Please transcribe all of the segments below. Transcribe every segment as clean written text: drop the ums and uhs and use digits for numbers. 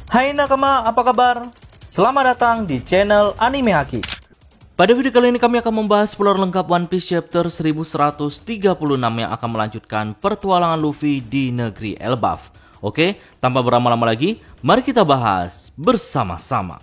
Hai nakama, apa kabar? Selamat datang di channel Anime Haki. Pada video kali ini kami akan membahas spoiler lengkap One Piece chapter 1136 yang akan melanjutkan pertualangan Luffy di negeri Elbaf. Oke, tanpa berlama-lama lagi, mari kita bahas bersama-sama.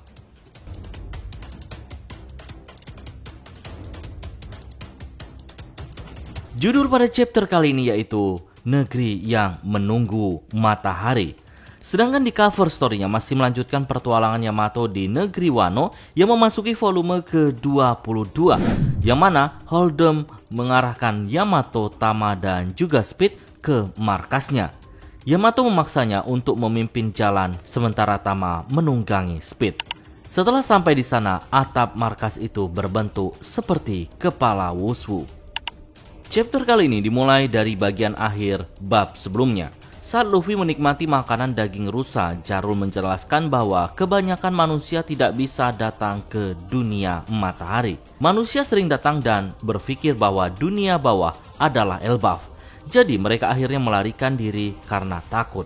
Judul pada chapter kali ini yaitu Negeri yang Menunggu Matahari. Sedangkan di cover story-nya masih melanjutkan pertualangan Yamato di negeri Wano yang memasuki volume ke-22, yang mana Holdem mengarahkan Yamato, Tama, dan juga Speed ke markasnya. Yamato memaksanya untuk memimpin jalan sementara Tama menunggangi Speed. Setelah sampai di sana, atap markas itu berbentuk seperti kepala Wushu. Chapter kali ini dimulai dari bagian akhir bab sebelumnya. Saat Luffy menikmati makanan daging rusa, Jarul menjelaskan bahwa kebanyakan manusia tidak bisa datang ke dunia matahari. Manusia sering datang dan berpikir bahwa dunia bawah adalah Elbaf. Jadi mereka akhirnya melarikan diri karena takut.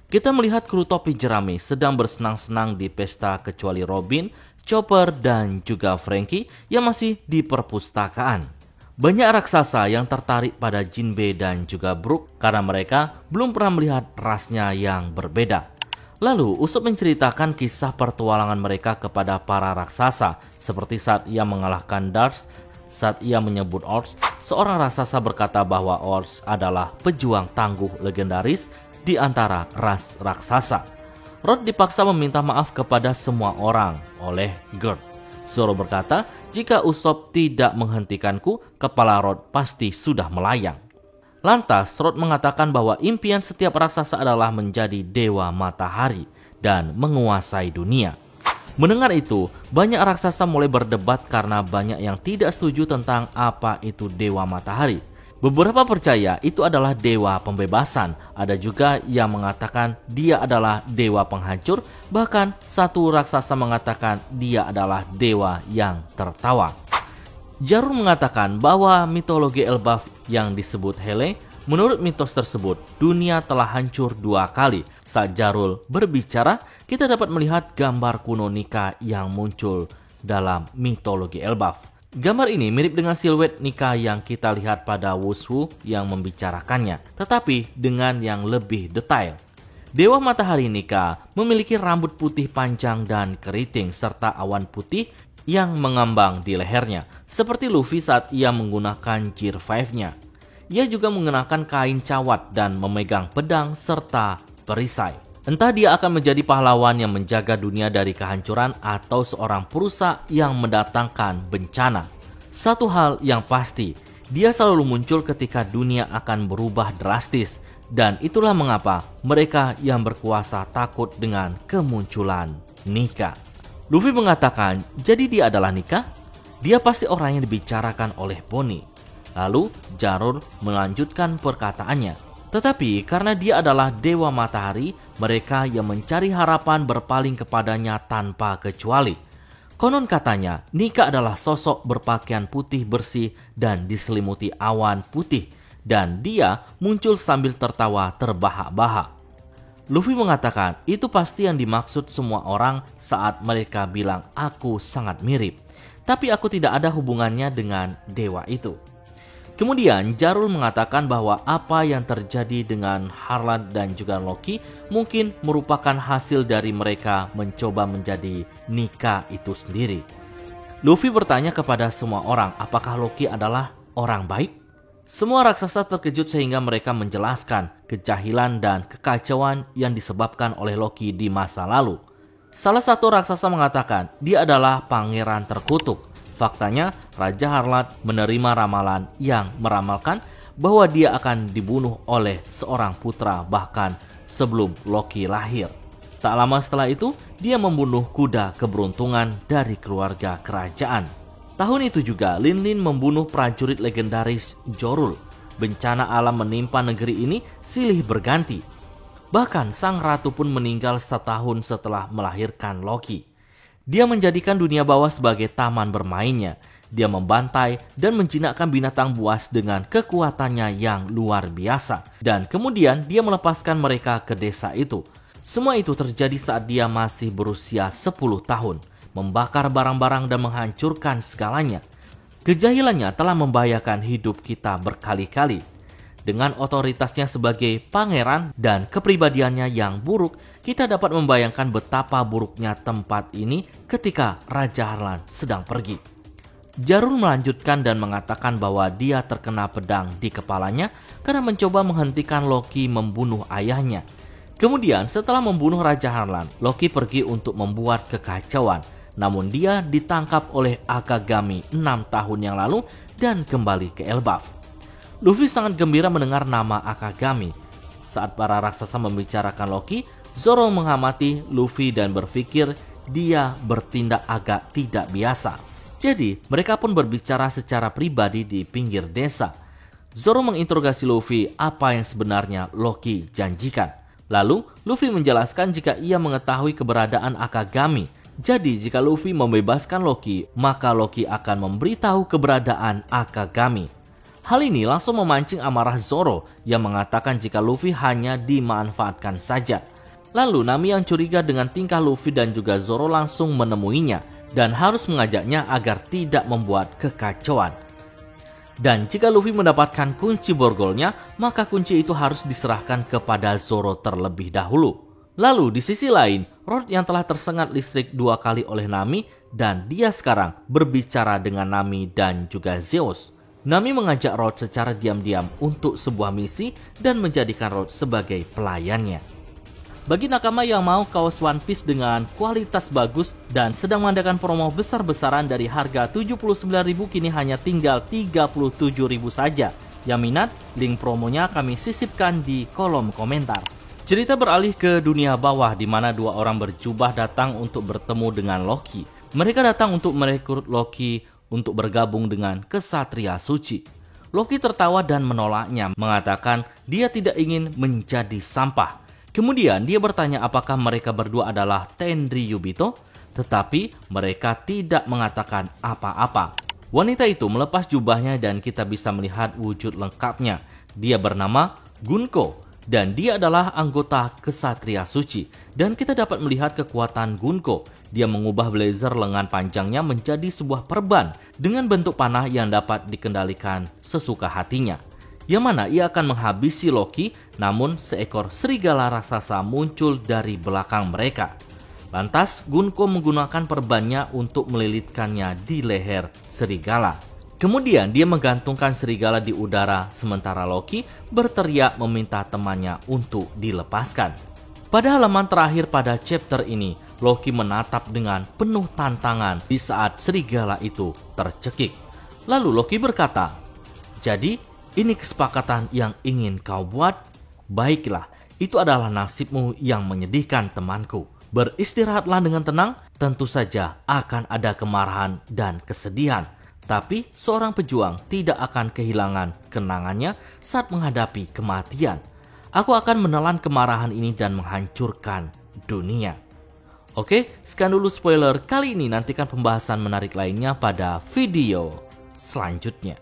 Kita melihat kru topi jerami sedang bersenang-senang di pesta kecuali Robin, Chopper, dan juga Franky yang masih di perpustakaan. Banyak raksasa yang tertarik pada Jinbe dan juga Brook karena mereka belum pernah melihat rasnya yang berbeda. Lalu Usopp menceritakan kisah pertualangan mereka kepada para raksasa, seperti saat ia mengalahkan Darks. Saat ia menyebut Orcs, seorang raksasa berkata bahwa Orcs adalah pejuang tangguh legendaris di antara ras raksasa. Rod dipaksa meminta maaf kepada semua orang oleh Gerd. Zoro berkata, jika Usopp tidak menghentikanku, kepala Rod pasti sudah melayang. Lantas, Rod mengatakan bahwa impian setiap raksasa adalah menjadi dewa matahari dan menguasai dunia. Mendengar itu, banyak raksasa mulai berdebat karena banyak yang tidak setuju tentang apa itu dewa matahari. Beberapa percaya itu adalah dewa pembebasan. Ada juga yang mengatakan dia adalah dewa penghancur. Bahkan satu raksasa mengatakan dia adalah dewa yang tertawa. Jarul mengatakan bahwa mitologi Elbaf yang disebut Hele, menurut mitos tersebut dunia telah hancur 2 kali. Saat Jarul berbicara, kita dapat melihat gambar kuno Nika yang muncul dalam mitologi Elbaf. Gambar ini mirip dengan siluet Nika yang kita lihat pada Wushu yang membicarakannya, tetapi dengan yang lebih detail. Dewa Matahari Nika memiliki rambut putih panjang dan keriting serta awan putih yang mengambang di lehernya, seperti Luffy saat ia menggunakan Gear 5-nya. Ia juga mengenakan kain cawat dan memegang pedang serta perisai. Entah dia akan menjadi pahlawan yang menjaga dunia dari kehancuran atau seorang perusak yang mendatangkan bencana. Satu hal yang pasti, dia selalu muncul ketika dunia akan berubah drastis. Dan itulah mengapa mereka yang berkuasa takut dengan kemunculan Nika. Luffy mengatakan, jadi dia adalah Nika? Dia pasti orang yang dibicarakan oleh Bonnie. Lalu Jarul melanjutkan perkataannya. Tetapi karena dia adalah dewa matahari, mereka yang mencari harapan berpaling kepadanya tanpa kecuali. Konon katanya, Nika adalah sosok berpakaian putih bersih dan diselimuti awan putih. Dan dia muncul sambil tertawa terbahak-bahak. Luffy mengatakan itu pasti yang dimaksud semua orang saat mereka bilang aku sangat mirip. Tapi aku tidak ada hubungannya dengan dewa itu. Kemudian Jarul mengatakan bahwa apa yang terjadi dengan Harlan dan juga Loki mungkin merupakan hasil dari mereka mencoba menjadi Nika itu sendiri. Luffy bertanya kepada semua orang apakah Loki adalah orang baik? Semua raksasa terkejut sehingga mereka menjelaskan kejahilan dan kekacauan yang disebabkan oleh Loki di masa lalu. Salah satu raksasa mengatakan dia adalah pangeran terkutuk. Faktanya, Raja Harlat menerima ramalan yang meramalkan bahwa dia akan dibunuh oleh seorang putra bahkan sebelum Loki lahir. Tak lama setelah itu, dia membunuh kuda keberuntungan dari keluarga kerajaan. Tahun itu juga, Lin Lin membunuh prajurit legendaris Jorul. Bencana alam menimpa negeri ini silih berganti. Bahkan sang ratu pun meninggal setahun setelah melahirkan Loki. Dia menjadikan dunia bawah sebagai taman bermainnya. Dia membantai dan menjinakkan binatang buas dengan kekuatannya yang luar biasa. Dan kemudian dia melepaskan mereka ke desa itu. Semua itu terjadi saat dia masih berusia 10 tahun, membakar barang-barang dan menghancurkan segalanya. Kejahilannya telah membahayakan hidup kita berkali-kali. Dengan otoritasnya sebagai pangeran dan kepribadiannya yang buruk, kita dapat membayangkan betapa buruknya tempat ini ketika Raja Harlan sedang pergi. Jarul melanjutkan dan mengatakan bahwa dia terkena pedang di kepalanya karena mencoba menghentikan Loki membunuh ayahnya. Kemudian setelah membunuh Raja Harlan, Loki pergi untuk membuat kekacauan. Namun dia ditangkap oleh Akagami 6 tahun yang lalu dan kembali ke Elbaf. Luffy sangat gembira mendengar nama Akagami. Saat para raksasa membicarakan Loki, Zoro mengamati Luffy dan berpikir dia bertindak agak tidak biasa. Jadi mereka pun berbicara secara pribadi di pinggir desa. Zoro menginterogasi Luffy apa yang sebenarnya Loki janjikan. Lalu Luffy menjelaskan jika ia mengetahui keberadaan Akagami. Jadi jika Luffy membebaskan Loki, maka Loki akan memberitahu keberadaan Akagami. Hal ini langsung memancing amarah Zoro yang mengatakan jika Luffy hanya dimanfaatkan saja. Lalu Nami yang curiga dengan tingkah Luffy dan juga Zoro langsung menemuinya dan harus mengajaknya agar tidak membuat kekacauan. Dan jika Luffy mendapatkan kunci borgolnya, maka kunci itu harus diserahkan kepada Zoro terlebih dahulu. Lalu di sisi lain, Rod yang telah tersengat listrik 2 kali oleh Nami dan dia sekarang berbicara dengan Nami dan juga Zeus. Nami mengajak Rod secara diam-diam untuk sebuah misi dan menjadikan Rod sebagai pelayannya. Bagi nakama yang mau kaos One Piece dengan kualitas bagus dan sedang mengadakan promo besar-besaran dari harga 79.000 kini hanya tinggal 37.000 saja. Yang minat, link promonya kami sisipkan di kolom komentar. Cerita beralih ke dunia bawah di mana 2 orang berjubah datang untuk bertemu dengan Loki. Mereka datang untuk merekrut Loki untuk bergabung dengan Kesatria Suci. Loki tertawa dan menolaknya, mengatakan dia tidak ingin menjadi sampah. Kemudian dia bertanya apakah mereka berdua adalah Tenri Yubito, tetapi mereka tidak mengatakan apa-apa. Wanita itu melepas jubahnya dan kita bisa melihat wujud lengkapnya. Dia bernama Gunko dan dia adalah anggota Kesatria Suci. Dan kita dapat melihat kekuatan Gunko. Dia mengubah blazer lengan panjangnya menjadi sebuah perban dengan bentuk panah yang dapat dikendalikan sesuka hatinya. Yang mana ia akan menghabisi Loki, namun seekor serigala raksasa muncul dari belakang mereka. Lantas Gunko menggunakan perbannya untuk melilitkannya di leher serigala. Kemudian dia menggantungkan serigala di udara sementara Loki berteriak meminta temannya untuk dilepaskan. Pada halaman terakhir pada chapter ini, Loki menatap dengan penuh tantangan di saat serigala itu tercekik. Lalu Loki berkata, "Jadi ini kesepakatan yang ingin kau buat? Baiklah, itu adalah nasibmu yang menyedihkan temanku. Beristirahatlah dengan tenang, tentu saja akan ada kemarahan dan kesedihan. Tapi seorang pejuang tidak akan kehilangan kenangannya saat menghadapi kematian. Aku akan menelan kemarahan ini dan menghancurkan dunia." Oke, sekian dulu spoiler kali ini. Nantikan pembahasan menarik lainnya pada video selanjutnya.